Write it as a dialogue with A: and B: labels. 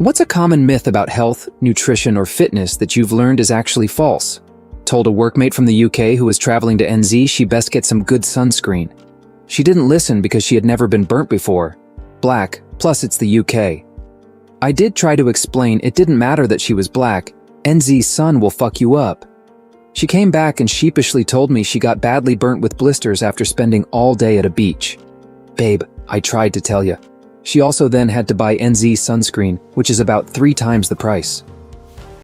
A: What's a common myth about health, nutrition, or fitness that you've learned is actually false? Told a workmate from the UK who was traveling to NZ she best get some good sunscreen. She didn't listen because she had never been burnt before. Black, plus it's the UK. I did try to explain it didn't matter that she was black. NZ sun will fuck you up. She came back and sheepishly told me she got badly burnt with blisters after spending all day at a beach. Babe, I tried to tell you. She also then had to buy NZ sunscreen, which is about 3 times the price.